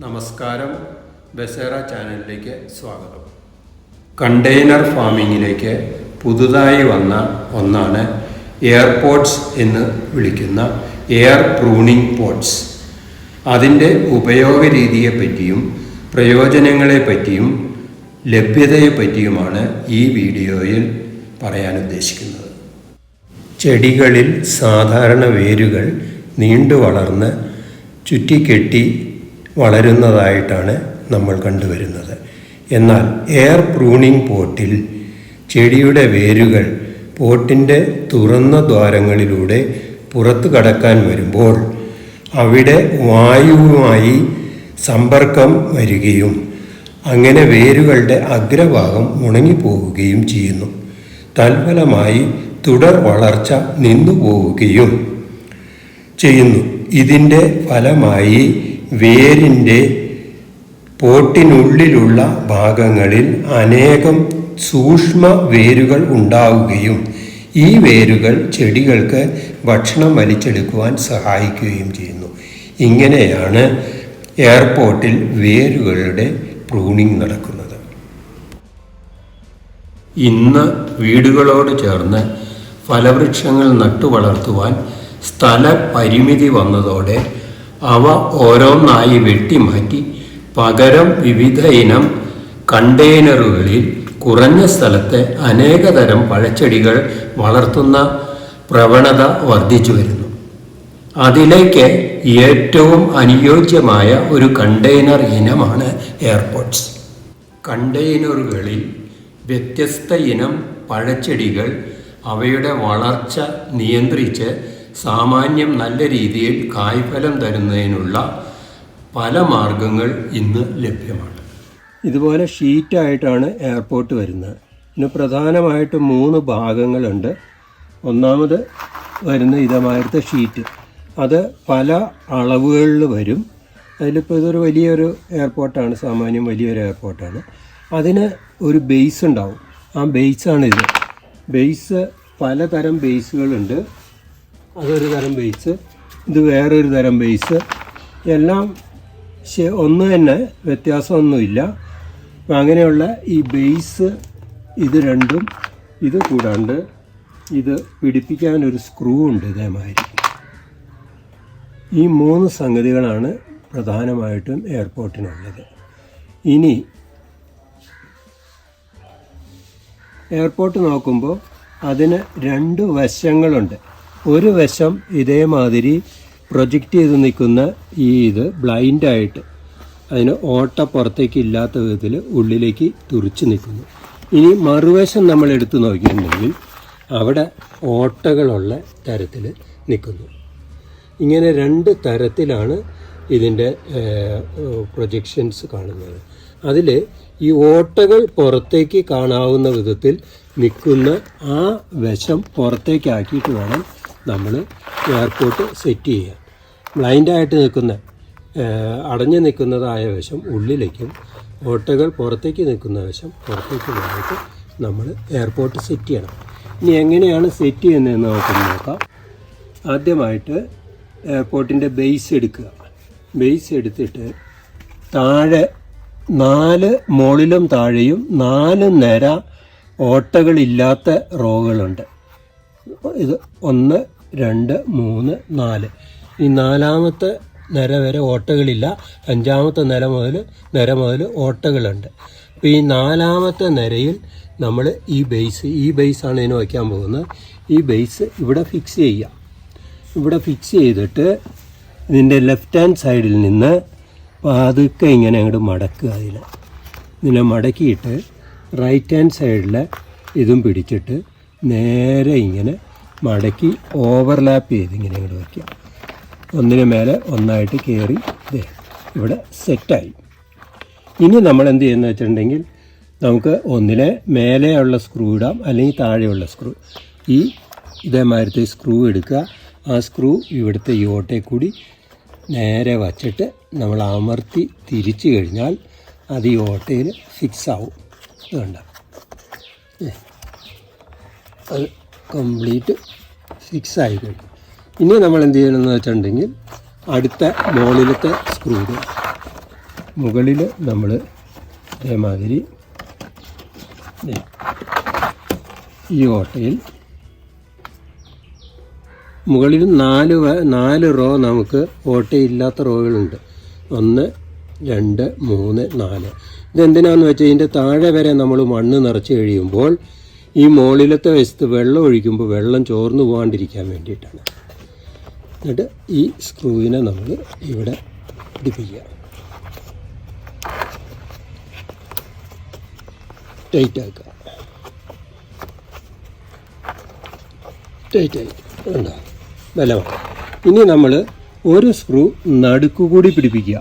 നമസ്കാരം, ബസേറ ചാനലിലേക്ക് സ്വാഗതം. കണ്ടെയ്നർ ഫാമിങ്ങിലേക്ക് പുതുതായി വന്ന ഒന്നാണ് എയർ പോട്ട്സ് എന്ന് വിളിക്കുന്ന എയർ പ്രൂണിംഗ് പോട്ട്സ്. അതിൻ്റെ ഉപയോഗ രീതിയെപ്പറ്റിയും പ്രയോജനങ്ങളെപ്പറ്റിയും ലഭ്യതയെപ്പറ്റിയുമാണ് ഈ വീഡിയോയിൽ പറയാൻ ഉദ്ദേശിക്കുന്നത്. ചെടികളിൽ സാധാരണ വേരുകൾ നീണ്ടു വളർന്ന് ചുറ്റിക്കെട്ടി വളരുന്നതായിട്ടാണ് നമ്മൾ കണ്ടുവരുന്നത്. എന്നാൽ എയർ പ്രൂണിംഗ് പോട്ടിൽ ചെടിയുടെ വേരുകൾ പോട്ടിൻ്റെ തുറന്ന ദ്വാരങ്ങളിലൂടെ പുറത്തു കടക്കാൻ വരുമ്പോൾ അവിടെ വായുവുമായി സമ്പർക്കം വരികയും അങ്ങനെ വേരുകളുടെ അഗ്രഭാഗം ഉണങ്ങിപ്പോവുകയും ചെയ്യുന്നു. തൽഫലമായി തുടർ വളർച്ച നിന്നുപോവുകയും ചെയ്യുന്നു. ഇതിൻ്റെ ഫലമായി വേരിൻ്റെ പോട്ടിനുള്ളിലുള്ള ഭാഗങ്ങളിൽ അനേകം സൂക്ഷ്മ വേരുകൾ ഉണ്ടാവുകയും ഈ വേരുകൾ ചെടികൾക്ക് ഭക്ഷണം വലിച്ചെടുക്കുവാൻ സഹായിക്കുകയും ചെയ്യുന്നു. ഇങ്ങനെയാണ് എയർപോർട്ടിൽ വേരുകളുടെ പ്രൂണിംഗ് നടക്കുന്നത്. ഇന്ന് വീടുകളോട് ചേർന്ന് ഫലവൃക്ഷങ്ങൾ നട്ടുവളർത്തുവാൻ സ്ഥല പരിമിതി വന്നതോടെ അവ ഓരോന്നായി വെട്ടിമാറ്റി പകരം വിവിധ ഇനം കണ്ടെയ്നറുകളിൽ കുറഞ്ഞ സ്ഥലത്ത് അനേകതരം പഴച്ചെടികൾ വളർത്തുന്ന പ്രവണത വർദ്ധിച്ചു വരുന്നു. അതിലേക്ക് ഏറ്റവും അനുയോജ്യമായ ഒരു കണ്ടെയ്നർ ഇനമാണ് എയർപോട്ട്സ്. കണ്ടെയ്നറുകളിൽ വ്യത്യസ്ത ഇനം പഴച്ചെടികൾ അവയുടെ വളർച്ച നിയന്ത്രിച്ച് സാമാന്യം നല്ല രീതിയിൽ കായ്ഫലം തരുന്നതിനുള്ള പല മാർഗങ്ങൾ ഇന്ന് ലഭ്യമാണ്. ഇതുപോലെ ഷീറ്റായിട്ടാണ് എയർപോർട്ട് വരുന്നത്. ഇതിന് പ്രധാനമായിട്ട് 3 ഭാഗങ്ങളുണ്ട്. ഒന്നാമത് വരുന്ന ഇതേമാതിരത്തെ ഷീറ്റ്, അത് പല അളവുകളിൽ വരും. അതിലിപ്പോൾ ഇതൊരു വലിയൊരു എയർപോർട്ടാണ്, സാമാന്യം വലിയൊരു എയർപോർട്ടാണ്. അതിന് ഒരു ബേസ് ഉണ്ടാവും. ആ ബേസാണ് ഇത്. ബേസ് പലതരം ബേസുകളുണ്ട്. അതൊരു തരം ബേസ്, ഇത് വേറൊരു തരം ബേസ്, എല്ലാം ഒന്ന് തന്നെ, വ്യത്യാസമൊന്നുമില്ല. അപ്പം അങ്ങനെയുള്ള ഈ ബേസ് ഇത് രണ്ടും, ഇത് കൂടാണ്ട് ഇത് പിടിപ്പിക്കാനൊരു സ്ക്രൂ ഉണ്ട് ഇതേമാതിരി. ഈ 3 സംഗതികളാണ് പ്രധാനമായിട്ടും എയർപോർട്ടിനുള്ളത്. ഇനി എയർപോർട്ട് നോക്കുമ്പോൾ അതിന് 2 വശങ്ങളുണ്ട്. ഒരു വശം ഇതേമാതിരി പ്രൊജക്റ്റ് ചെയ്ത് നിൽക്കുന്ന ഇത് ബ്ലൈൻഡായിട്ട് അതിന് ഓട്ട പുറത്തേക്ക് ഇല്ലാത്ത വിധത്തിൽ ഉള്ളിലേക്ക് തുറിച്ച് നിൽക്കുന്നു. ഇനി മറുവശം നമ്മൾ എടുത്തു നോക്കിയിട്ടുണ്ടെങ്കിൽ അവിടെ ഓട്ടകളുള്ള തരത്തിൽ നിൽക്കുന്നു. ഇങ്ങനെ 2 തരത്തിലാണ് ഇതിൻ്റെ പ്രൊജക്ഷൻസ് കാണുന്നത്. അതിൽ ഈ ഓട്ടകൾ പുറത്തേക്ക് കാണാവുന്ന വിധത്തിൽ നിൽക്കുന്ന ആ വശം പുറത്തേക്കാക്കിയിട്ട് വേണം നമ്മൾ എയർപോർട്ട് സെറ്റ് ചെയ്യാൻ. ബ്ലൈൻഡായിട്ട് നിൽക്കുന്ന അടഞ്ഞു നിൽക്കുന്നതായ വശം ഉള്ളിലേക്കും ഓട്ടകൾ പുറത്തേക്ക് നിൽക്കുന്ന വശം പുറത്തേക്കുമായിട്ട് നമ്മൾ എയർപോർട്ട് സെറ്റ് ചെയ്യണം. ഇനി എങ്ങനെയാണ് സെറ്റ് ചെയ്യുന്നതെന്ന് നമുക്ക് നോക്കാം. ആദ്യമായിട്ട് എയർപോർട്ടിൻ്റെ ബേസ് എടുക്കുക. ബേസ് എടുത്തിട്ട് താഴെ 4 മുകളിലും താഴെയും 4 നിര ഓട്ടകളില്ലാത്ത റോകളുണ്ട്. ഇത് 1, 2, 3, 4. ഈ 4ാമത്തെ നിര വരെ ഓട്ടകളില്ല. 5ാമത്തെ നിര മുതൽ ഓട്ടകളുണ്ട്. അപ്പോൾ ഈ 4ാമത്തെ നിരയിൽ നമ്മൾ ഈ ബേസാണ് ഇതിന് വയ്ക്കാൻ പോകുന്നത്. ഈ ബേസ് ഇവിടെ ഫിക്സ് ചെയ്യുക. ഇവിടെ ഫിക്സ് ചെയ്തിട്ട് ഇതിൻ്റെ ലെഫ്റ്റ് ഹാൻഡ് സൈഡിൽ നിന്ന് പതുക്കെ ഇങ്ങനെ അങ്ങോട്ട് മടക്കുക. ഇതിനെ മടക്കിയിട്ട് റൈറ്റ് ഹാൻഡ് സൈഡിൽ ഇതും പിടിച്ചിട്ട് നേരെ ഇങ്ങനെ മടക്കി ഓവർലാപ്പ് ചെയ്ത് ഇങ്ങനെ അങ്ങോട്ട് വയ്ക്കുക. ഒന്നിന് മേലെ ഒന്നായിട്ട് കയറി ഇവിടെ സെറ്റായി. ഇനി നമ്മൾ എന്ത് ചെയ്യുന്നത് വെച്ചിട്ടുണ്ടെങ്കിൽ നമുക്ക് ഒന്നിലെ മേലെയുള്ള സ്ക്രൂ ഇടാം, അല്ലെങ്കിൽ താഴെയുള്ള സ്ക്രൂ. ഇതേമാതിരത്തെ സ്ക്രൂ എടുക്കുക. ആ സ്ക്രൂ ഇവിടുത്തെ ഈ ഓട്ടയിൽ കൂടി നേരെ വച്ചിട്ട് നമ്മൾ അമർത്തി തിരിച്ചു കഴിഞ്ഞാൽ അത് ഈ ഓട്ടയിൽ ഫിക്സ് ആവും. ഇതുണ്ട, അത് കംപ്ലീറ്റ് ഫിക്സ് ആയി കഴിഞ്ഞു. ഇനി നമ്മൾ എന്ത് ചെയ്യണമെന്ന് വെച്ചിട്ടുണ്ടെങ്കിൽ അടുത്ത മുകളിലത്തെ സ്ക്രൂ മുകളിൽ നമ്മൾ ഇതേമാതിരി ഈ ഓട്ടയിൽ മുകളിൽ 4 റോ നമുക്ക് ഓട്ടയില്ലാത്ത റോകളുണ്ട്. 1 2 3 4. ഇതെന്തിനാണെന്ന് വെച്ചാൽ ഇതിൻ്റെ താഴെ വരെ നമ്മൾ മണ്ണ് നിറച്ച് കഴിയുമ്പോൾ ഈ മുകളിലത്തെ വശത്ത് വെള്ളം ഒഴിക്കുമ്പോൾ വെള്ളം ചോർന്നു പോകാണ്ടിരിക്കാൻ വേണ്ടിയിട്ടാണ്. എന്നിട്ട് ഈ സ്ക്രൂവിനെ നമ്മൾ ഇവിടെ പിടിപ്പിക്കുക, ടൈറ്റാക്കുക. ടൈറ്റായി ഉണ്ടോ? ബലമാണ്. ഇനി നമ്മൾ ഒരു സ്ക്രൂ നടുക്കുകൂടി പിടിപ്പിക്കുക.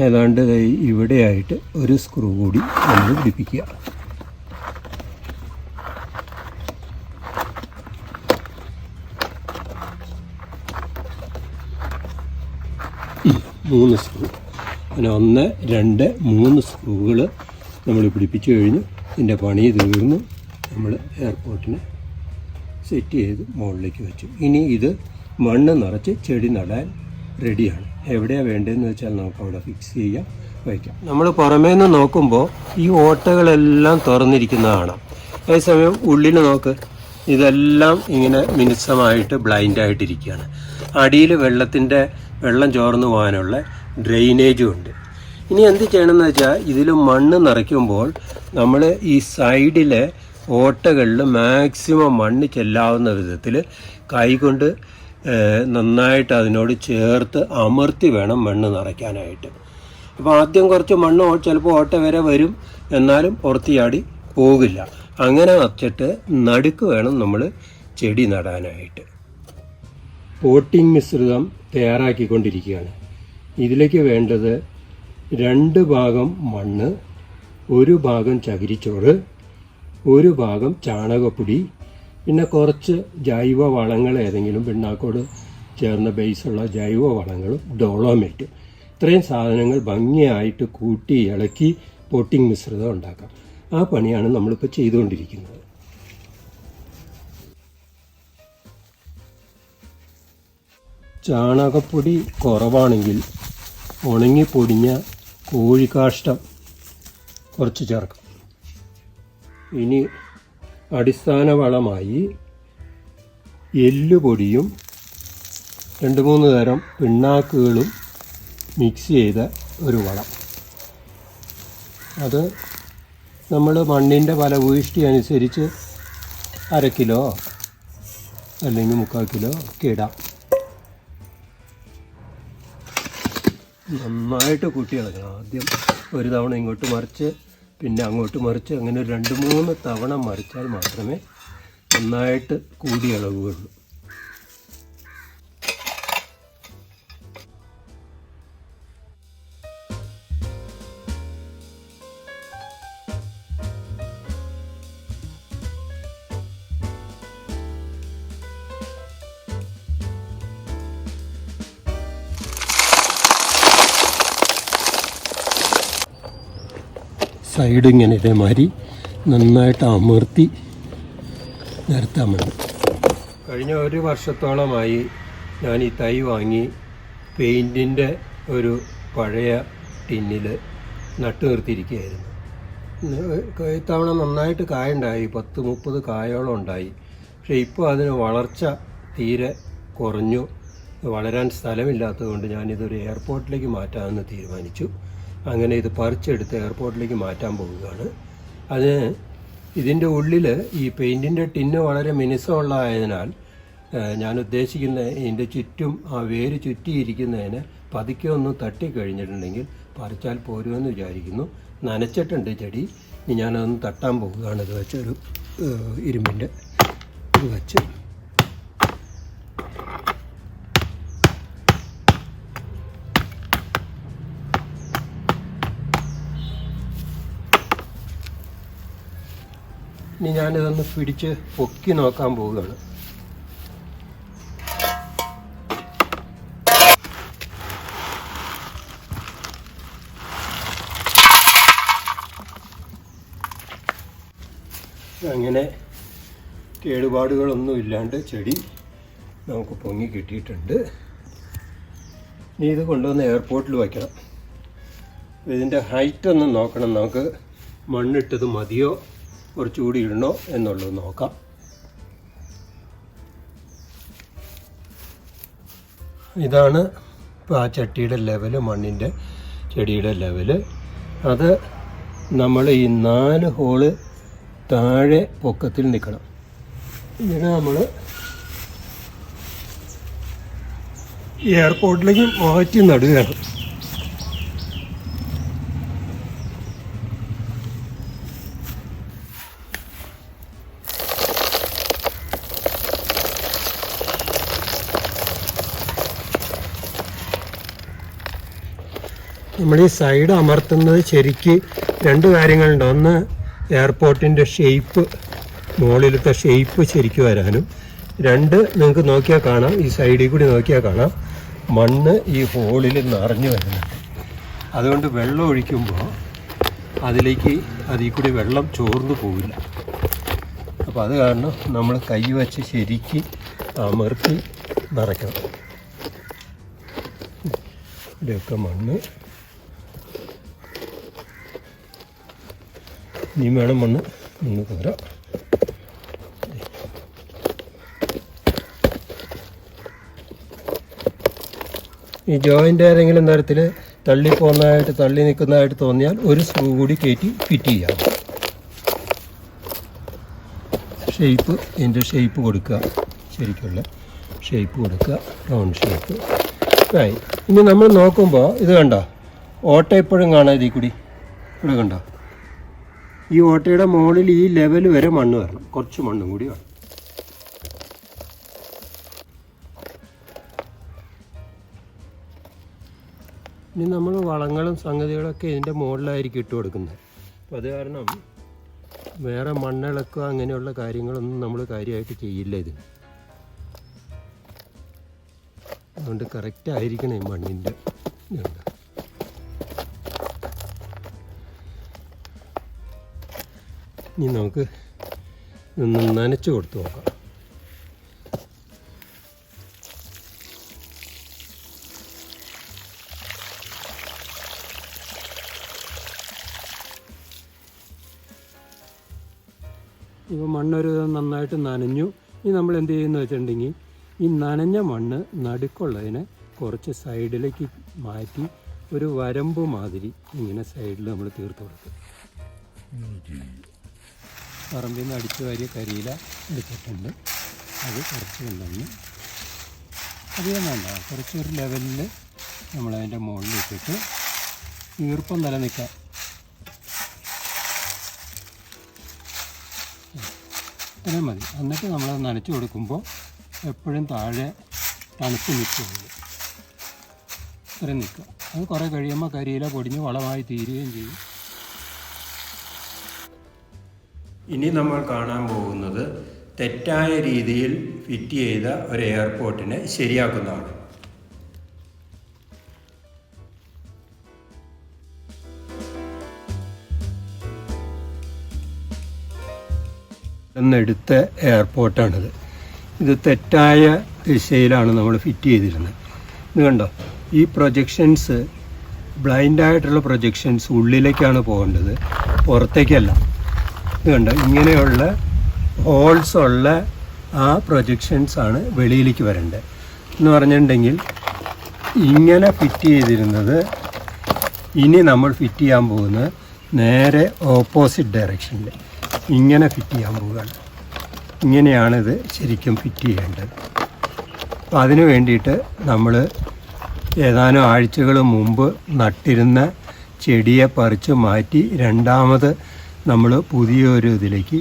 ഏതാണ്ട് ഇവിടെയായിട്ട് ഒരു സ്ക്രൂ കൂടി നമ്മൾ പിടിപ്പിക്കുക. മൂന്ന് സ്ക്രൂ, അങ്ങനെ 1 2 3 സ്ക്രൂകൾ നമ്മൾ പിടിപ്പിച്ചു കഴിഞ്ഞു. ഇതിൻ്റെ പണി തീർന്നു. നമ്മൾ എയർപോർട്ടിന് സെറ്റ് ചെയ്ത് മുകളിലേക്ക് വെച്ചു. ഇനി ഇത് മണ്ണ് നിറച്ച് ചെടി നടാൻ റെഡിയാണ്. എവിടെയാണ് വേണ്ടതെന്ന് വെച്ചാൽ നമുക്ക് അവിടെ ഫിക്സ് ചെയ്യാം, വയ്ക്കാം. നമ്മൾ പുറമേ നിന്ന് നോക്കുമ്പോൾ ഈ ഓട്ടകളെല്ലാം തുറന്നിരിക്കുന്നത് കാണാം. അതേസമയം ഉള്ളിൽ നോക്ക്, ഇതെല്ലാം ഇങ്ങനെ മിനുസമായിട്ട് ബ്ലൈൻഡായിട്ടിരിക്കുകയാണ്. അടിയിൽ വെള്ളം ചോർന്നു പോകാനുള്ള ഡ്രെയിനേജും ഉണ്ട്. ഇനി എന്ത് ചെയ്യണമെന്ന് വെച്ചാൽ ഇതിൽ മണ്ണ് നിറയ്ക്കുമ്പോൾ നമ്മൾ ഈ സൈഡിലെ ഓട്ടകളിൽ മാക്സിമം മണ്ണ് ചെല്ലാവുന്ന വിധത്തിൽ കൈകൊണ്ട് നന്നായിട്ട് അതിനോട് ചേർത്ത് അമർത്തി വേണം മണ്ണ് നിറയ്ക്കാനായിട്ട്. അപ്പോൾ ആദ്യം കുറച്ച് മണ്ണ് ചിലപ്പോൾ ഓട്ട വരെ വരും, എന്നാലും പുറത്തിയാടി പോകില്ല. അങ്ങനെ വച്ചിട്ട് നടുക്ക് വേണം നമ്മൾ ചെടി നടാനായിട്ട്. പോട്ടിംഗ് മിശ്രിതം തയ്യാറാക്കിക്കൊണ്ടിരിക്കുകയാണ്. ഇതിലേക്ക് വേണ്ടത് 2 ഭാഗം മണ്ണ്, 1 ഭാഗം ചകിരിച്ചോറ്, 1 ഭാഗം ചാണകപ്പൊടി, പിന്നെ കുറച്ച് ജൈവ വളങ്ങൾ, ഏതെങ്കിലും പിണ്ണാക്കോട് ചേർന്ന ബേസുള്ള ജൈവ വളങ്ങളും ഡോളോമേറ്റും. ഇത്രയും സാധനങ്ങൾ ഭംഗിയായിട്ട് കൂട്ടി ഇളക്കി പോട്ടിംഗ് മിശ്രിതം ഉണ്ടാക്കാം. ആ പണിയാണ് നമ്മളിപ്പോൾ ചെയ്തുകൊണ്ടിരിക്കുന്നത്. ചാണകപ്പൊടി കുറവാണെങ്കിൽ ഉണങ്ങിപ്പൊടിഞ്ഞ കോഴിക്കാഷ്ടം കുറച്ച് ചേർക്കാം. ഇനി അടിസ്ഥാന വളമായി എല്ലുപൊടിയും 2-3 തരം പിണ്ണാക്കുകളും മിക്സ് ചെയ്ത ഒരു വളം. അത് നമ്മൾ മണ്ണിൻ്റെ ഫലഭൂയിഷ്ടി അനുസരിച്ച് 1/2 കിലോ അല്ലെങ്കിൽ 3/4 കിലോ ഒക്കെ ഇടാം. നന്നായിട്ട് കൂട്ടി ഇളക്കണം. ആദ്യം ഒരു തവണ ഇങ്ങോട്ട് മറിച്ച് പിന്നെ അങ്ങോട്ട് മറിച്ച്, അങ്ങനെ 2-3 തവണ മറിച്ചാൽ മാത്രമേ നന്നായിട്ട് കൂടി ഇളകുകയുള്ളൂ. സൈഡ് ഇങ്ങനെ ഇതേമാതിരി നന്നായിട്ട് അമർത്തി നിരത്താൻ വേണം. കഴിഞ്ഞ 1 വർഷത്തോളമായി ഞാൻ ഈ തൈ വാങ്ങി പെയിൻറ്റിൻ്റെ ഒരു പഴയ ടിന്നിൽ നട്ടു നിർത്തിയിരിക്കുകയായിരുന്നു. ഇത്തവണ നന്നായിട്ട് കായുണ്ടായി, 10-30 കായോളം ഉണ്ടായി. പക്ഷേ ഇപ്പോൾ അതിന് വളർച്ച തീരെ കുറഞ്ഞു. വളരാൻ സ്ഥലമില്ലാത്തതുകൊണ്ട് ഞാനിതൊരു എയർപോർട്ടിലേക്ക് മാറ്റാമെന്ന് തീരുമാനിച്ചു. അങ്ങനെ ഇത് പറിച്ചെടുത്ത് എയർപോർട്ടിലേക്ക് മാറ്റാൻ പോവുകയാണ്. അതിന് ഇതിൻ്റെ ഉള്ളിൽ ഈ പെയിൻറ്റിൻ്റെ ടിന്ന് വളരെ മിനുസമുള്ളതായതിനാൽ ഞാൻ ഉദ്ദേശിക്കുന്ന ഇതിൻ്റെ ചുറ്റും ആ വേര് ചുറ്റിയിരിക്കുന്നതിന് പതുക്കെ ഒന്ന് തട്ടിക്കഴിഞ്ഞിട്ടുണ്ടെങ്കിൽ പറിച്ചാൽ പോരുമെന്ന് വിചാരിക്കുന്നു. നനച്ചിട്ടുണ്ട് ചെടി. ഇനി ഞാനതൊന്ന് തട്ടാൻ പോവുകയാണ്. ഇത് വെച്ചൊരു ഇരുമ്പിൻ്റെ ഇത് വെച്ച് ഇനി ഞാനിതൊന്ന് പിടിച്ച് പൊക്കി നോക്കാൻ പോവുകയാണ്. അങ്ങനെ കേടുപാടുകളൊന്നും ഇല്ലാണ്ട് ചെടി നമുക്ക് പൊങ്ങി കിട്ടിയിട്ടുണ്ട്. ഇനി ഇത് കൊണ്ടുവന്ന് എയർപോർട്ടിൽ വയ്ക്കണം. ഇതിൻ്റെ ഹൈറ്റ് ഒന്ന് നോക്കണം. നമുക്ക് മണ്ണിട്ടത് മതിയോ കുറച്ചുകൂടി ഇടണോ എന്നുള്ളത് നോക്കാം. ഇതാണ് ഇപ്പോൾ ആ ചട്ടിയുടെ ലെവല്, മണ്ണിൻ്റെ ചെടിയുടെ ലെവല്. അത് നമ്മൾ ഈ 4 ഹോള് താഴെ പൊക്കത്തിൽ നിൽക്കണം. ഇതിനെ നമ്മൾ എയർപോർട്ടിലേക്ക് മാറ്റി നടുകയാണ്. നമ്മൾ ഈ സൈഡ് അമർത്തുന്നത് ശരിക്ക് 2 കാര്യങ്ങളുണ്ട്. ഒന്ന്, എയർപോർട്ടിൻ്റെ ഷേപ്പ്, മുകളിലത്തെ ഷേപ്പ് ശരിക്ക് വരാനും. 2, നിങ്ങൾക്ക് നോക്കിയാൽ കാണാം, ഈ സൈഡിൽ കൂടി നോക്കിയാൽ കാണാം മണ്ണ് ഈ ഹോളിൽ നിറഞ്ഞു വരുന്നുണ്ട്. അതുകൊണ്ട് വെള്ളം ഒഴിക്കുമ്പോൾ അതിൽ കൂടി വെള്ളം ചോർന്നു പോവില്ല. അപ്പോൾ അത് കാരണം നമ്മൾ കൈ വച്ച് ശരിക്ക് അമർത്തി നിറയ്ക്കണം. ഇവിടെയൊക്കെ മണ്ണ് ഇനി വേണം മണ്ണ് കോരാം. ഈ ജോയിൻ്റ് ഏതെങ്കിലും തരത്തിൽ തള്ളി നിൽക്കുന്നതായിട്ട് തോന്നിയാൽ ഒരു സ്ക്രൂ കൂടി കയറ്റി ഫിറ്റ് ചെയ്യാം. ഇതിൻ്റെ ഷേപ്പ് കൊടുക്കുക, ശരിക്കുള്ള ഷേപ്പ് കൊടുക്കുക, റൗണ്ട് ഷേപ്പ് ആയി. ഇനി നമ്മൾ നോക്കുമ്പോൾ ഇത് കണ്ടോ, ഓട്ട എപ്പോഴും കാണാം. ഇതിൽ കൂടി ഇവിടെ കണ്ടോ, ഈ ഓട്ടയുടെ മുകളിൽ ഈ ലെവൽ വരെ മണ്ണ് വരണം, കുറച്ച് മണ്ണും കൂടി വേണം. ഇനി നമ്മൾ വളങ്ങളും സംഗതികളൊക്കെ ഇതിൻ്റെ മുകളിലായിരിക്കും ഇട്ട് കൊടുക്കുന്നത്. അപ്പോൾ അത് കാരണം വേറെ മണ്ണിളക്കുക അങ്ങനെയുള്ള കാര്യങ്ങളൊന്നും നമ്മൾ കാര്യമായിട്ട് ചെയ്യില്ല ഇതിന്. അതുകൊണ്ട് കറക്റ്റ് ആയിരിക്കണം ഈ മണ്ണിൻ്റെ ഇതുണ്ട്. ഇനി നമുക്ക് ഒന്ന് നനച്ച് കൊടുത്ത് നോക്കാം. ഇപ്പോൾ മണ്ണൊരു നന്നായിട്ട് നനഞ്ഞു. ഇനി നമ്മൾ എന്ത് ചെയ്യുമെന്ന് വെച്ചിട്ടുണ്ടെങ്കിൽ ഈ നനഞ്ഞ മണ്ണ് നടുക്കുള്ളതിനെ കുറച്ച് സൈഡിലേക്ക് മാറ്റി ഒരു വരമ്പ് മാതിരി ഇങ്ങനെ സൈഡിൽ നമ്മൾ തീർത്ത് കൊടുക്കും. പറമ്പിൽ നിന്ന് അടിച്ചു വാരിയ കരിയില എടുത്തിട്ടുണ്ട്. അത് കുറച്ച് കൊണ്ടുവന്ന് അധികം വേണ്ട, കുറച്ചൊരു ലെവലിൽ നമ്മളതിൻ്റെ മുകളിൽ ഇട്ടിട്ട് ഈർപ്പം നിലനിൽക്കാം. ഇത്രയും മതി. എന്നിട്ട് നമ്മളത് നനച്ച് കൊടുക്കുമ്പോൾ എപ്പോഴും താഴെ തണുത്ത് നിൽക്കുകയുള്ളൂ. ഇത്രയും നിൽക്കുക. അത് കുറേ കഴിയുമ്പോൾ കരിയില പൊടിഞ്ഞ് വളമായി തീരുകയും ചെയ്യും. ഇനി നമ്മൾ കാണാൻ പോകുന്നത് തെറ്റായ രീതിയിൽ ഫിറ്റ് ചെയ്ത ഒരു എയർപോർട്ടിനെ ശരിയാക്കുന്നതാണ്. എന്നെടുത്ത എയർപോർട്ടാണിത്. ഇത് തെറ്റായ ദിശയിലാണ് നമ്മൾ ഫിറ്റ് ചെയ്തിരുന്നത്. ഇത് കണ്ടോ, ഈ പ്രൊജക്ഷൻസ് ബ്ലൈൻഡായിട്ടുള്ള പ്രൊജക്ഷൻസ് ഉള്ളിലേക്കാണ് പോകേണ്ടത്, പുറത്തേക്കല്ല. ഇത് കണ്ടോ, ഇങ്ങനെയുള്ള ഹോൾസ് ഉള്ള ആ പ്രൊജക്ഷൻസാണ് വെളിയിലേക്ക് വരേണ്ടത്. എന്ന് പറഞ്ഞിട്ടുണ്ടെങ്കിൽ ഇങ്ങനെ ഫിറ്റ് ചെയ്തിരുന്നത് ഇനി നമ്മൾ ഫിറ്റ് ചെയ്യാൻ പോകുന്നത് നേരെ ഓപ്പോസിറ്റ് ഡയറക്ഷനിൽ ഇങ്ങനെ ഫിറ്റ് ചെയ്യാൻ പോവുകയാണ്. ഇങ്ങനെയാണിത് ശരിക്കും ഫിറ്റ് ചെയ്യേണ്ടത്. അപ്പോൾ അതിന് വേണ്ടിയിട്ട് നമ്മൾ ഏതാനും ആഴ്ചകൾ മുമ്പ് നട്ടിരുന്ന ചെടിയെ പറിച്ച് മാറ്റി രണ്ടാമത് നമ്മൾ പുതിയൊരു ഇതിലേക്ക്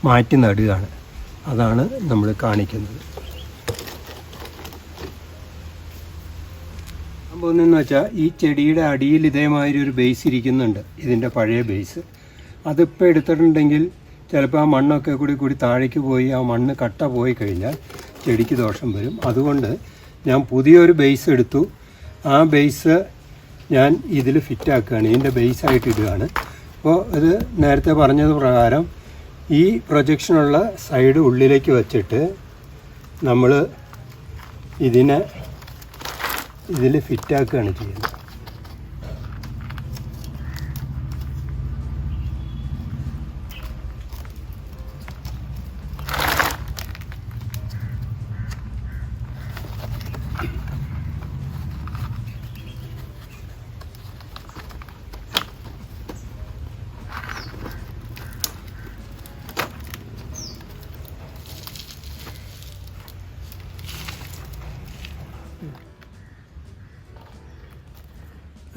മാറ്റി നടുകയാണ്. അതാണ് നമ്മൾ കാണിക്കുന്നത്. അപ്പോൾ ഒന്നെന്ന് വെച്ചാൽ ഈ ചെടിയുടെ അടിയിൽ ഇതേമാതിരി ഒരു ബേസ് ഇരിക്കുന്നുണ്ട്, ഇതിൻ്റെ പഴയ ബേസ്. അതിപ്പോൾ എടുത്തിട്ടുണ്ടെങ്കിൽ ചിലപ്പോൾ ആ മണ്ണൊക്കെ കൂടി താഴേക്ക് പോയി ആ മണ്ണ് കട്ട പോയി കഴിഞ്ഞാൽ ചെടിക്ക് ദോഷം വരും. അതുകൊണ്ട് ഞാൻ പുതിയൊരു ബേസ് എടുത്തു. ആ ബേസ് ഞാൻ ഇതിൽ ഫിറ്റാക്കുകയാണ്, ഇതിൻ്റെ ബേസായിട്ട് ഇടുകയാണ്. അപ്പോൾ ഇത് നേരത്തെ പറഞ്ഞത് പ്രകാരം ഈ പ്രൊജക്ഷനുള്ള സൈഡ് ഉള്ളിലേക്ക് വച്ചിട്ട് നമ്മൾ ഇതിനെ ഇതിൽ ഫിറ്റാക്കുകയാണ് ചെയ്യുന്നത്.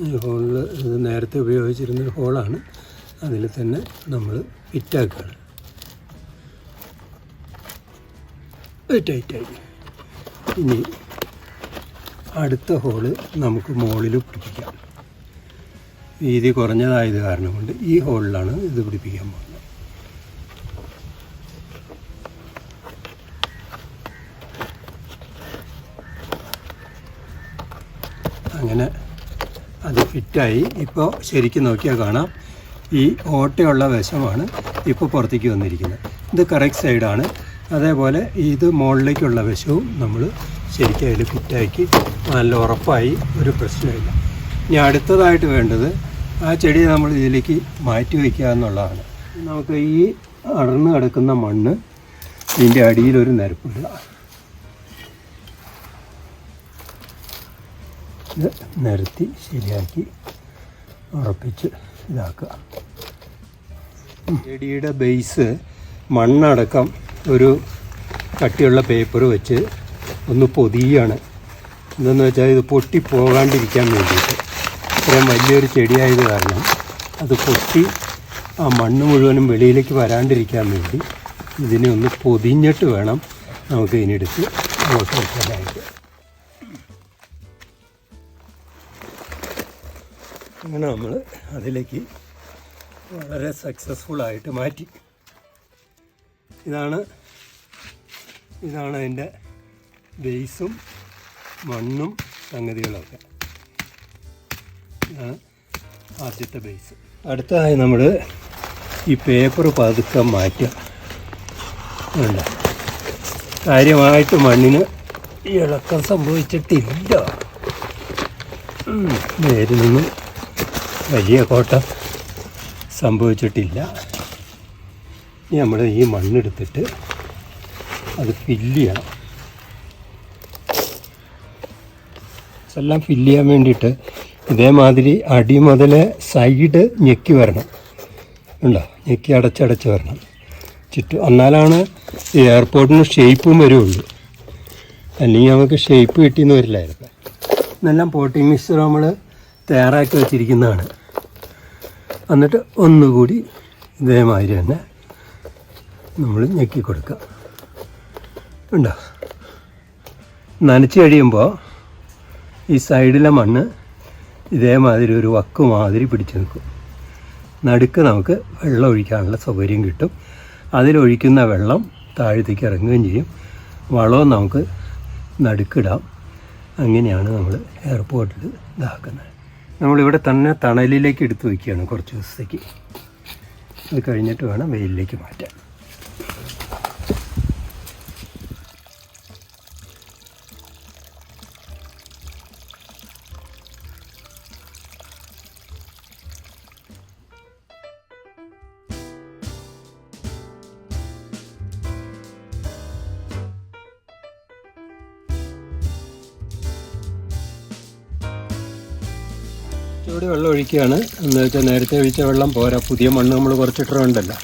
ഈ ഹോളിൽ ഇത് നേരത്തെ ഉപയോഗിച്ചിരുന്നൊരു ഹോളാണ്, അതിൽ തന്നെ നമ്മൾ ഫിറ്റാക്കുകയാണ്. ടൈറ്റായി. ഇനി അടുത്ത ഹോള് നമുക്ക് മുകളിൽ പിടിപ്പിക്കാം. വീതി കുറഞ്ഞതായത് കാരണം കൊണ്ട് ഈ ഹോളിലാണ് ഇത് പിടിപ്പിക്കാൻ പോകുന്നത്. അങ്ങനെ അത് ഫിറ്റായി. ഇപ്പോൾ ശരിക്കും നോക്കിയാൽ കാണാം, ഈ ഓട്ടയുള്ള വശമാണ് ഇപ്പോൾ പുറത്തേക്ക് വന്നിരിക്കുന്നത്. ഇത് കറക്റ്റ് സൈഡാണ്. അതേപോലെ ഇത് മുകളിലേക്കുള്ള വശവും നമ്മൾ ശരിക്കും അതിൽ ഫിറ്റാക്കി നല്ല ഉറപ്പായി, ഒരു പ്രശ്നമില്ല. ഇനി അടുത്തതായിട്ട് വേണ്ടത് ആ ചെടി നമ്മൾ ഇതിലേക്ക് മാറ്റി വയ്ക്കുക എന്നുള്ളതാണ്. നമുക്ക് ഈ അടർന്ന് കിടക്കുന്ന മണ്ണ് ഇതിൻ്റെ അടിയിലൊരു നിരപ്പിടുക. ഇത് നിരത്തി ശരിയാക്കി ഉറപ്പിച്ച് ഇതാക്കുക. ചെടിയുടെ ബേസ് മണ്ണടക്കം ഒരു കട്ടിയുള്ള പേപ്പർ വെച്ച് ഒന്ന് പൊതിയാണ്. എന്തെന്ന് വെച്ചാൽ ഇത് പൊട്ടിപ്പോകാണ്ടിരിക്കാൻ വേണ്ടിയിട്ട്. ഇത്രയും വലിയൊരു ചെടിയായത് കാരണം അത് പൊട്ടി ആ മണ്ണ് മുഴുവനും വെളിയിലേക്ക് വരാണ്ടിരിക്കാൻ വേണ്ടി ഇതിനെ ഒന്ന് പൊതിഞ്ഞിട്ട് വേണം നമുക്ക് ഇതിനെടുത്ത് അങ്ങോട്ട് വയ്ക്കാനായിട്ട്. അങ്ങനെ നമ്മൾ അതിലേക്ക് വളരെ സക്സസ്ഫുള്ളായിട്ട് മാറ്റി. ഇതാണ് അതിൻ്റെ ബേസും മണ്ണും സംഗതികളൊക്കെ. ഇതാണ് ആദ്യത്തെ ബേസ്. അടുത്തതായി നമ്മൾ ഈ പേപ്പർ പതുക്കെ മാറ്റുക. വേണ്ട, കാര്യമായിട്ട് മണ്ണിന് ഇളക്കം സംഭവിച്ചിട്ടില്ല. വേരിനൊന്നും വലിയ കോട്ടം സംഭവിച്ചിട്ടില്ല. ഇനി നമ്മൾ ഈ മണ്ണെടുത്തിട്ട് അത് ഫില്ല് ചെയ്യണം. എല്ലാം ഫില്ല് ചെയ്യാൻ വേണ്ടിയിട്ട് ഇതേമാതിരി അടി മുതൽ സൈഡ് ഞെക്കി വരണം. ഉണ്ടോ? ഞെക്കി അടച്ചടച്ച് വരണം ചുറ്റും. എന്നാലാണ് ഈ എയർപോർട്ടിന് ഷേപ്പും വരുള്ളൂ. അല്ലെങ്കിൽ നമുക്ക് ഷേപ്പ് കിട്ടിയെന്ന് വരില്ലായിരുന്നു. ഇതെല്ലാം പോട്ടിംഗ് മിക്സ്ചർ നമ്മൾ തയ്യാറാക്കി വച്ചിരിക്കുന്നതാണ്. എന്നിട്ട് ഒന്നുകൂടി ഇതേമാതിരി തന്നെ നമ്മൾ ഞെക്കി കൊടുക്കുക. ഉണ്ടോ? നനച്ച് കഴിയുമ്പോൾ ഈ സൈഡിലെ മണ്ണ് ഇതേമാതിരി ഒരു വക്ക് മാതിരി പിടിച്ച് നിൽക്കും. നടുക്ക് നമുക്ക് വെള്ളം ഒഴിക്കാനുള്ള സൗകര്യം കിട്ടും. അതിലൊഴിക്കുന്ന വെള്ളം താഴത്തേക്ക് ഇറങ്ങുകയും ചെയ്യും. വളവും നമുക്ക് നടുക്കിടാം. അങ്ങനെയാണ് നമ്മൾ എയർപോർട്ടിൽ ഇതാക്കുന്നത്. നമ്മളിവിടെ തന്നെ തണലിലേക്ക് എടുത്ത് വയ്ക്കുകയാണ് കുറച്ച് ദിവസത്തേക്ക്. അത് കഴിഞ്ഞിട്ട് വേണം വെയിലിലേക്ക് മാറ്റാൻ. ഇവിടെ വെള്ളം ഒഴിക്കുകയാണ്. എന്ന് വെച്ചാൽ നേരത്തെ ഒഴിച്ച വെള്ളം പോരാ, പുതിയ മണ്ണ് നമ്മൾ കുറച്ചിട്ടുണ്ടല്ലോ,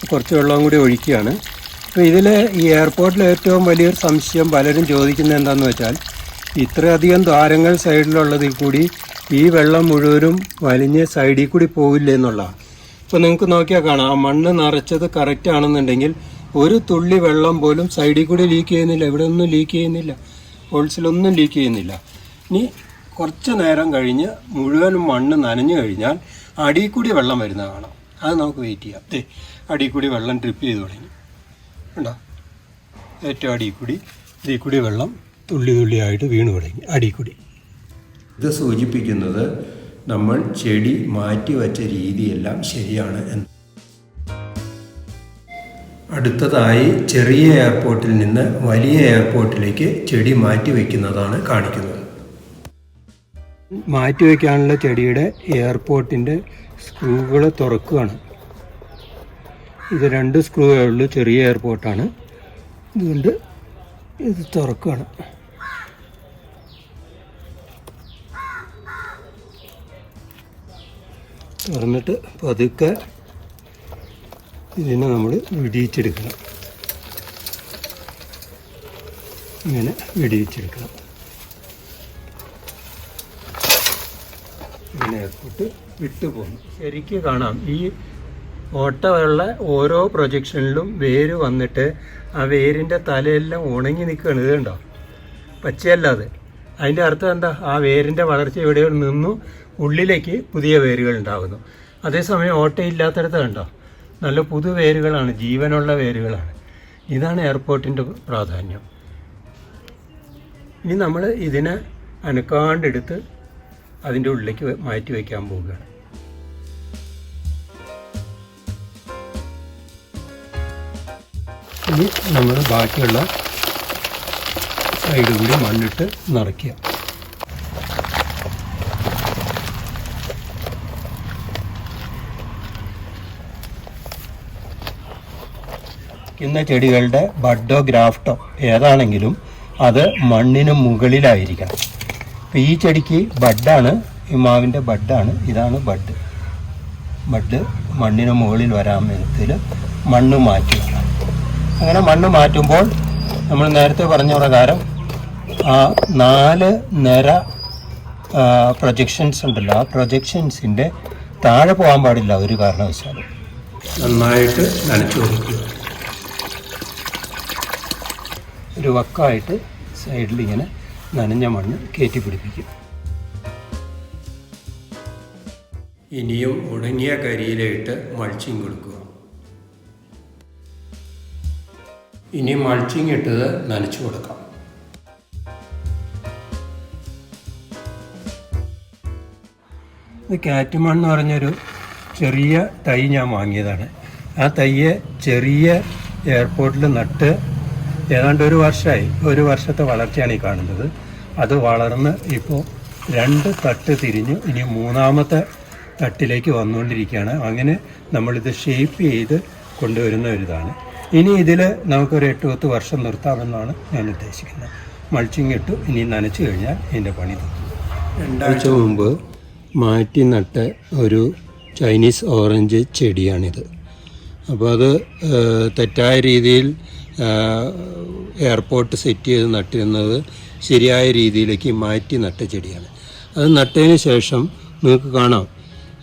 കുറച്ച് വെള്ളം കൂടി ഒഴിക്കുകയാണ്. അപ്പോൾ ഇതിൽ ഈ എയർപോർട്ടിൽ ഏറ്റവും വലിയൊരു സംശയം പലരും ചോദിക്കുന്നത് എന്താണെന്ന് വെച്ചാൽ, ഇത്രയധികം ദ്വാരങ്ങൾ സൈഡിലുള്ളതിൽ കൂടി ഈ വെള്ളം മുഴുവനും വലിഞ്ഞ് സൈഡിൽ കൂടി പോവില്ല എന്നുള്ളതാണ്. ഇപ്പോൾ നിങ്ങൾക്ക് നോക്കിയാൽ കാണാം, ആ മണ്ണ് നിറച്ചത് കറക്റ്റ് ആണെന്നുണ്ടെങ്കിൽ ഒരു തുള്ളി വെള്ളം പോലും സൈഡിൽ കൂടി ലീക്ക് ചെയ്യുന്നില്ല. ഇവിടെ ഒന്നും ലീക്ക് ചെയ്യുന്നില്ല, ഹോൾസിലൊന്നും ലീക്ക് ചെയ്യുന്നില്ല. ഇനി കുറച്ച് നേരം കഴിഞ്ഞ് മുഴുവൻ മണ്ണ് നനഞ്ഞു കഴിഞ്ഞാൽ അടിയിൽ കൂടി വെള്ളം വരുന്നത് കാണാം. അത് നമുക്ക് വെയിറ്റ് ചെയ്യാം. അടിയിൽ കൂടി വെള്ളം ഡ്രിപ്പ് ചെയ്ത് തുടങ്ങി. ഉണ്ടോ? ഏറ്റവും അടിയിൽ കൂടി ഇതിൽ കൂടി വെള്ളം തുള്ളി തുള്ളിയായിട്ട് വീണ് തുടങ്ങി അടിയിൽ കൂടി. ഇത് സൂചിപ്പിക്കുന്നത് നമ്മൾ ചെടി മാറ്റി വച്ച രീതിയെല്ലാം ശരിയാണ് എന്ന്. അടുത്തതായി ചെറിയ എയർപോർട്ടിൽ നിന്ന് വലിയ എയർപോർട്ടിലേക്ക് ചെടി മാറ്റി വയ്ക്കുന്നതാണ് കാണിക്കുന്നത്. മാറ്റി വയ്ക്കാനുള്ള ചെടിയുടെ എയർപോർട്ടിൻ്റെ സ്ക്രൂകൾ തുറക്കുകയാണ്. ഇത് 2 സ്ക്രൂവേ ഉള്ളൂ, ചെറിയ എയർപോർട്ടാണ്. ഇതുകൊണ്ട് ഇത് തുറക്കുകയാണ്. തുറന്നിട്ട് പതുക്കെ ഇതിനെ നമ്മൾ വെടിയിച്ചെടുക്കണം. ഇങ്ങനെ വെടിയിച്ചെടുക്കണം. ഇങ്ങനെ എയർപോർട്ട് വിട്ടു പോകുന്നു. ശരിക്കും കാണാം ഈ ഓട്ടമുള്ള ഓരോ പ്രൊജക്ഷനിലും വേര് വന്നിട്ട് ആ വേരിൻ്റെ തലയെല്ലാം ഉണങ്ങി നിൽക്കുകയാണ്. ഇത് കണ്ടോ, പച്ചയല്ലാതെ. അതിൻ്റെ അർത്ഥം എന്താ? ആ വേരിൻ്റെ വളർച്ച എവിടെയോ നിന്നു ഉള്ളിലേക്ക് പുതിയ വേരുകൾ ഉണ്ടാകുന്നു. അതേസമയം ഓട്ടയില്ലാത്തടത്ത് കണ്ടോ, നല്ല പുതു വേരുകളാണ്, ജീവനുള്ള വേരുകളാണ്. ഇതാണ് എയർപോർട്ടിൻ്റെ പ്രാധാന്യം. ഇനി നമ്മൾ ഇതിനെ അനക്കാണ്ടെടുത്ത് അതിൻ്റെ ഉള്ളിലേക്ക് മാറ്റി വയ്ക്കാൻ പോവുകയാണ്. ഇനി നമ്മൾ ബാക്കിയുള്ള സൈഡ് കൂടി മണ്ണിട്ട് നിറയ്ക്കുക. ഇന്ന ചെടികളുടെ ബഡോ ഗ്രാഫ്റ്റോ ഏതാണെങ്കിലും അത് മണ്ണിന് മുകളിലായിരിക്കണം. അപ്പോൾ ഈ ചെടിക്ക് ബഡാണ്, ഈ മാവിൻ്റെ ബഡാണ്. ഇതാണ് ബഡ് മണ്ണിന് മുകളിൽ വരാൻ വിധത്തിൽ മണ്ണ് മാറ്റി വയ്ക്കണം. അങ്ങനെ മണ്ണ് മാറ്റുമ്പോൾ നമ്മൾ നേരത്തെ പറഞ്ഞ പ്രകാരം ആ 4 നിര പ്രൊജക്ഷൻസ് ഉണ്ടല്ലോ, ആ പ്രൊജക്ഷൻസിൻ്റെ താഴെ പോകാൻ പാടില്ല ഒരു കാരണവശാലും. നന്നായിട്ട് നനച്ചു കൊടുക്കുക. ഒരു വക്കായിട്ട് സൈഡിൽ ഇങ്ങനെ നനഞ്ഞ മണ്ണ് കയറ്റി പിടിപ്പിക്കും. ഇനിയും ഉണങ്ങിയ കരിയിലയിട്ട് മൾച്ചിങ് കൊടുക്കുക. ഇനി മൾച്ചിങ് ഇട്ടത് നനച്ചു കൊടുക്കാം. ഇത് കാറ്റുമൺ എന്ന് പറഞ്ഞൊരു ചെറിയ തൈ ഞാൻ വാങ്ങിയതാണ്. ആ തൈയെ ചെറിയ എയർപോർട്ടിൽ നട്ട് ഏതാണ്ട് 1 വർഷമായി. 1 വർഷത്തെ വളർച്ചയാണ് ഈ കാണുന്നത്. അത് വളർന്ന് ഇപ്പോൾ 2 തട്ട് തിരിഞ്ഞു. ഇനി 3ാമത്തെ തട്ടിലേക്ക് വന്നുകൊണ്ടിരിക്കുകയാണ്. അങ്ങനെ നമ്മളിത് ഷേപ്പ് ചെയ്ത് കൊണ്ടുവരുന്ന ഒരിതാണ്. ഇനി ഇതിൽ നമുക്കൊരു 8-10 വർഷം നിർത്താമെന്നാണ് ഞാൻ ഉദ്ദേശിക്കുന്നത്. മൾച്ചിങ് ഇട്ടു, ഇനി നനച്ചു കഴിഞ്ഞാൽ ഇതിൻ്റെ പണി തീർന്നു. 2 ആഴ്ച മുമ്പ് മാറ്റി നട്ട ഒരു ചൈനീസ് ഓറഞ്ച് ചെടിയാണിത്. അപ്പോൾ അത് തെറ്റായ രീതിയിൽ എയർപോർട്ട് സെറ്റ് ചെയ്ത് നട്ടിരുന്നത് ശരിയായ രീതിയിലേക്ക് മാറ്റി നട്ട ചെടിയാണ്. അത് നട്ടതിന് ശേഷം നിങ്ങൾക്ക് കാണാം,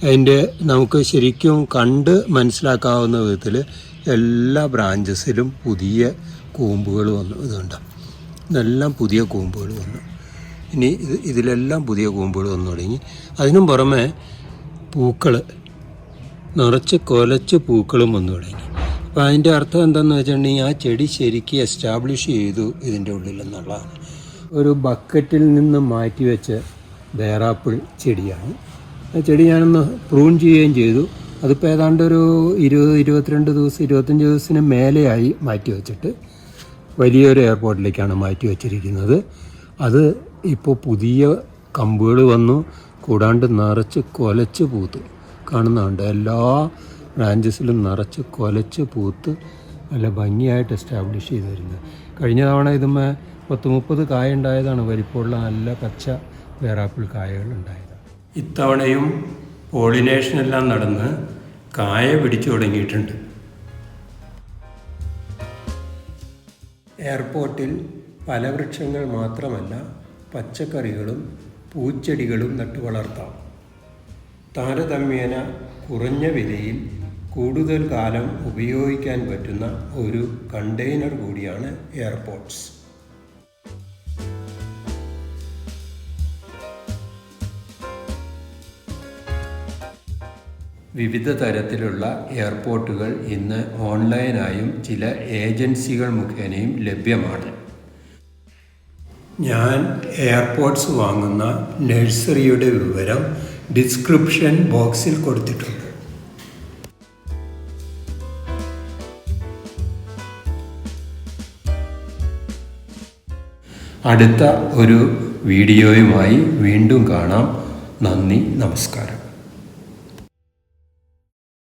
അതിൻ്റെ നമുക്ക് ശരിക്കും കണ്ട് മനസ്സിലാക്കാവുന്ന വിധത്തിൽ എല്ലാ ബ്രാഞ്ചസിലും പുതിയ കൂമ്പുകൾ വന്നു. ഇതുണ്ട്, ഇതെല്ലാം പുതിയ കൂമ്പുകൾ വന്നു. ഇനി ഇതിലെല്ലാം പുതിയ കൂമ്പുകൾ വന്നു തുടങ്ങി. അതിനും പുറമെ പൂക്കൾ നിറച്ച് കൊലച്ച് പൂക്കളും വന്നു തുടങ്ങി. അപ്പോൾ അതിൻ്റെ അർത്ഥം എന്താണെന്ന് വെച്ചിട്ടുണ്ടെങ്കിൽ ആ ചെടി ശരിക്കും എസ്റ്റാബ്ലിഷ് ചെയ്തു ഇതിൻ്റെ ഉള്ളിലെന്നുള്ളതാണ്. ഒരു ബക്കറ്റിൽ നിന്ന് മാറ്റി വെച്ച ബേറാപ്പിൾ ചെടിയാണ്. ആ ചെടി ഞാനൊന്ന് പ്രൂൺ ചെയ്യുകയും ചെയ്തു. അതിപ്പോൾ ഏതാണ്ട് ഒരു 20-22 ദിവസം 25 ദിവസത്തിന് മേലെയായി മാറ്റി വെച്ചിട്ട് വലിയൊരു എയർപോർട്ടിലേക്കാണ് മാറ്റി വച്ചിരിക്കുന്നത്. അത് ഇപ്പോൾ പുതിയ കമ്പുകൾ വന്നു, കൂടാണ്ട് നിറച്ച് കൊലച്ച് പൂത്ത് കാണുന്നുണ്ട്. എല്ലാ ബ്രാഞ്ചസിലും നിറച്ച് കൊലച്ച് പൂത്ത് നല്ല ഭംഗിയായിട്ട് എസ്റ്റാബ്ലിഷ് ചെയ്ത് വരുന്നത്. കഴിഞ്ഞ തവണ ഇതുമ്മേ 10-30 കായ ഉണ്ടായതാണ്, വലിപ്പമുള്ള നല്ല പച്ച ബേറാപ്പിൾ കായകൾ ഉണ്ടായത്. ഇത്തവണയും പോളിനേഷനെല്ലാം നടന്ന് കായ പിടിച്ചു തുടങ്ങിയിട്ടുണ്ട്. എയർപോർട്ടിൽ ഫലവൃക്ഷങ്ങൾ മാത്രമല്ല പച്ചക്കറികളും പൂച്ചെടികളും നട്ടു വളർത്താം. താരതമ്യേന കുറഞ്ഞ വിലയിൽ കൂടുതൽ കാലം ഉപയോഗിക്കാൻ പറ്റുന്ന ഒരു കണ്ടെയ്നർ കൂടിയാണ് എയർപോർട്ട്സ്. വിവിധ തരത്തിലുള്ള എയർപോർട്ടുകൾ ഇന്ന് ഓൺലൈനായും ചില ഏജൻസികൾ മുഖേനയും ലഭ്യമാണ്. ഞാൻ എയർപോർട്ട്സ് വാങ്ങുന്ന നഴ്സറിയുടെ വിവരം ഡിസ്ക്രിപ്ഷൻ ബോക്സിൽ കൊടുത്തിട്ടുണ്ട്. അടുത്ത ഒരു വീഡിയോയുമായി വീണ്ടും കാണാം. നന്ദി, നമസ്കാരം.